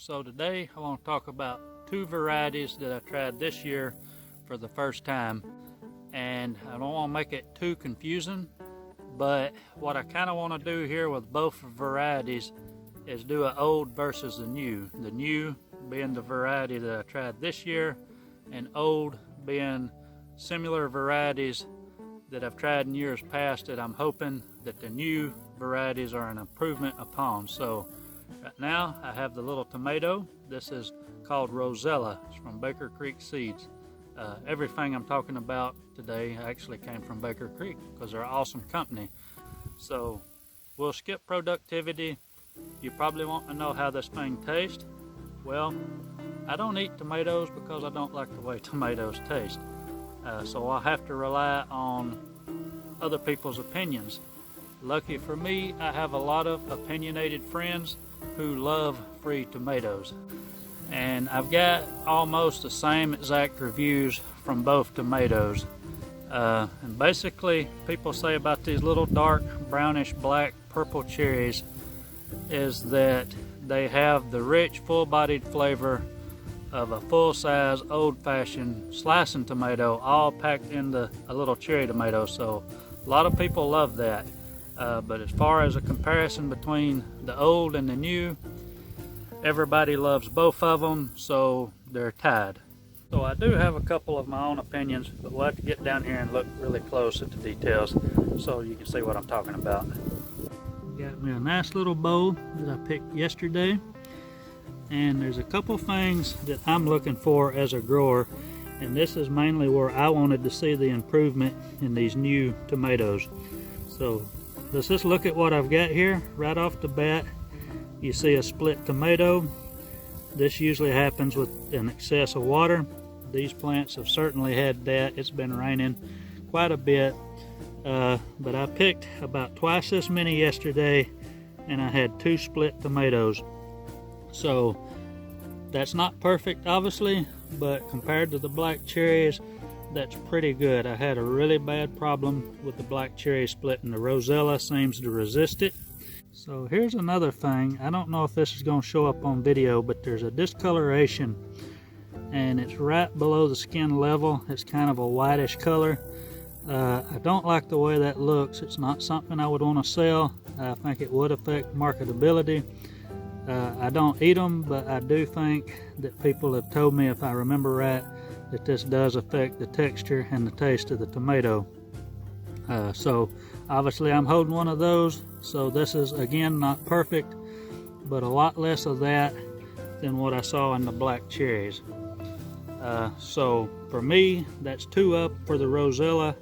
So today I want to talk about two varieties that I tried this year for the first time, and I don't want to make it too confusing, but what I kind of want to do here with both varieties is do an old versus the new. The new being the variety that I tried this year, and old being similar varieties that I've tried in years past that I'm hoping that the new varieties are an improvement upon. So right now I have the little tomato. This is called Rosella. It's from Baker Creek Seeds. Everything I'm talking about today actually came from Baker Creek because they're an awesome company. So we'll skip productivity. You probably want to know how this thing tastes. Well, I don't eat tomatoes because I don't like the way tomatoes taste. So I'll have to rely on other people's opinions. Lucky for me, I have a lot of opinionated friends who love free tomatoes. And I've got almost the same exact reviews from both tomatoes. And basically, people say about these little dark brownish black purple cherries is that they have the rich full-bodied flavor of a full-size old-fashioned slicing tomato all packed into a little cherry tomato. So a lot of people love that. But as far as a comparison between the old and the new, everybody loves both of them, so they're tied. So I do have a couple of my own opinions, but we'll have to get down here and look really close at the details so you can see what I'm talking about. Got me a nice little bowl that I picked yesterday, and there's a couple things that I'm looking for as a grower, and this is mainly where I wanted to see the improvement in these new tomatoes. So let's just look at what I've got here. Right off the bat, you see a split tomato. This usually happens with an excess of water. These plants have certainly had that. It's been raining quite a bit. But I picked about twice this many yesterday, and I had two split tomatoes. So that's not perfect, obviously, but compared to the black cherries, that's pretty good. I had a really bad problem with the black cherry split, and the Rosella seems to resist it. So here's another thing. I don't know if this is going to show up on video, but there's a discoloration, and it's right below the skin level. It's kind of a whitish color. I don't like the way that looks. It's not something I would want to sell. I think it would affect marketability. I don't eat them, but I do think that people have told me, if I remember right, that this does affect the texture and the taste of the tomato. So obviously I'm holding one of those, so this is again not perfect, but a lot less of that than what I saw in the black cherries. So for me, that's 2 up for the Rosella.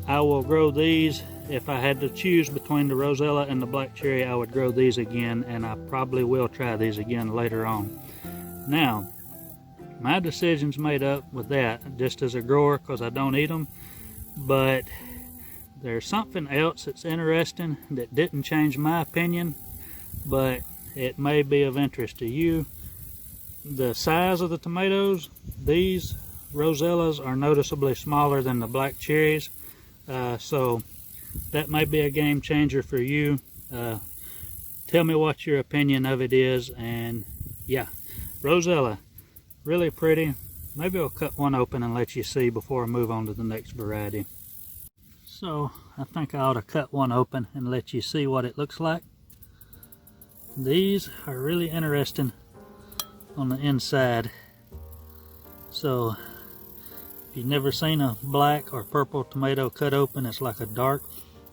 I will grow these. If I had to choose between the Rosella and the black cherry, I would grow these again, and I probably will try these again later on. Now, my decision's made up with that, just as a grower, because I don't eat them, but there's something else that's interesting that didn't change my opinion, but it may be of interest to you. The size of the tomatoes, these Rosellas are noticeably smaller than the black cherries, so that may be a game changer for you. Tell me what your opinion of it is. And yeah, Rosella, really pretty. Maybe I'll cut one open and let you see before I move on to the next variety. So I think I ought to cut one open and let you see what it looks like. These are really interesting on the inside. So if you've never seen a black or purple tomato cut open, it's like a dark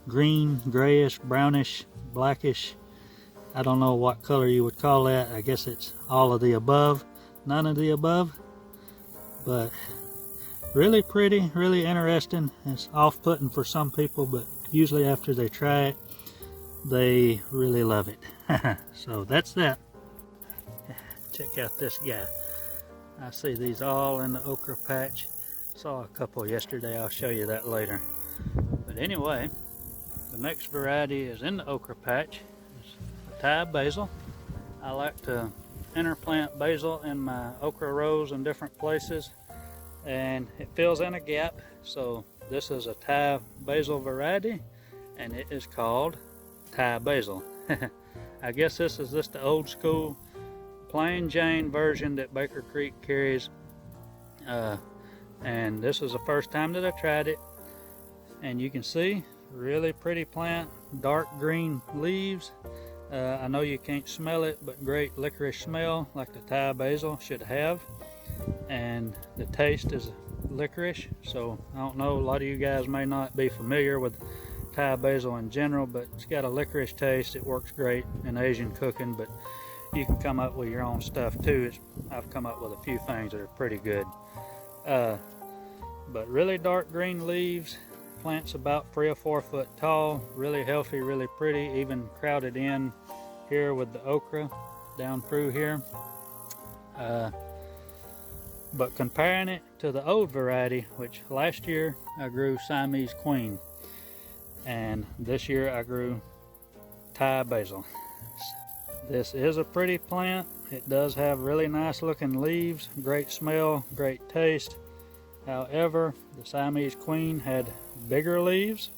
green, grayish, brownish, blackish. I don't know what color you would call that. I guess it's all of the above, none of the above. But really pretty, really interesting. It's off-putting for some people, but usually after they try it, they really love it. So that's that. Check out this guy. I see these all in the okra patch. Saw a couple yesterday. I'll show you that later. But anyway, the next variety is in the okra patch. It's a Thai basil. I like to interplant basil in my okra rows in different places, and it fills in a gap. So this is a Thai basil variety, and it is called Thai basil. I guess this is just the old school plain Jane version that Baker Creek carries. And this was the first time that I tried it. And you can see, really pretty plant, dark green leaves. I know you can't smell it, but great licorice smell like the Thai basil should have. And the taste is licorice, so I don't know, a lot of you guys may not be familiar with Thai basil in general, but it's got a licorice taste. It works great in Asian cooking, but you can come up with your own stuff too. I've come up with a few things that are pretty good. But really dark green leaves, plant's about 3 or 4 foot tall, really healthy, really pretty, even crowded in here with the okra down through here. But comparing it to the old variety, which last year I grew Siamese Queen, and this year I grew Thai basil. This is a pretty plant. It does have really nice looking leaves, great smell, great taste. However, the Siamese Queen had bigger leaves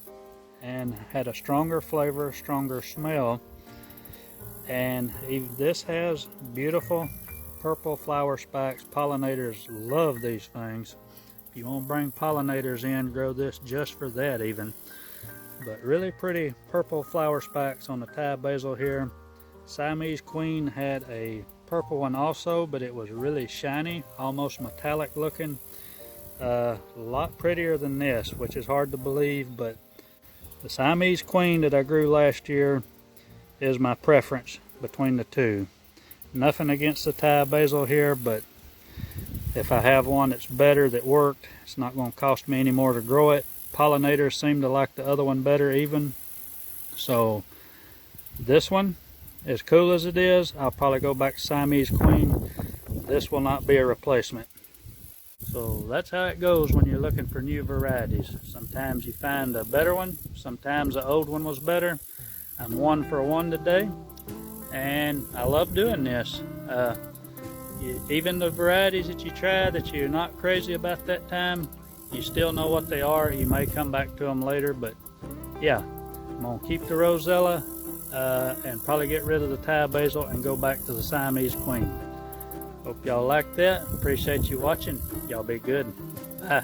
and had a stronger flavor, stronger smell. And this has beautiful purple flower spikes. Pollinators love these things. If you want to bring pollinators in, grow this just for that even. But really pretty purple flower spikes on the Thai basil here. Siamese Queen had a purple one also, but it was really shiny, almost metallic looking. A lot prettier than this, which is hard to believe, but the Siamese Queen that I grew last year is my preference between the two. Nothing against the Thai basil here, but if I have one that's better, that worked, it's not going to cost me any more to grow it. Pollinators seem to like the other one better even. So this one, as cool as it is, I'll probably go back to Siamese Queen. This will not be a replacement. So that's how it goes when you're looking for new varieties. Sometimes you find a better one, sometimes the old one was better. I'm 1 for 1 today, and I love doing this. Even the varieties that you try that you're not crazy about that time, you still know what they are. You may come back to them later, but yeah, I'm going to keep the Rosella and probably get rid of the Thai basil and go back to the Siamese Queen. Hope y'all like that. Appreciate you watching. Y'all be good. Bye.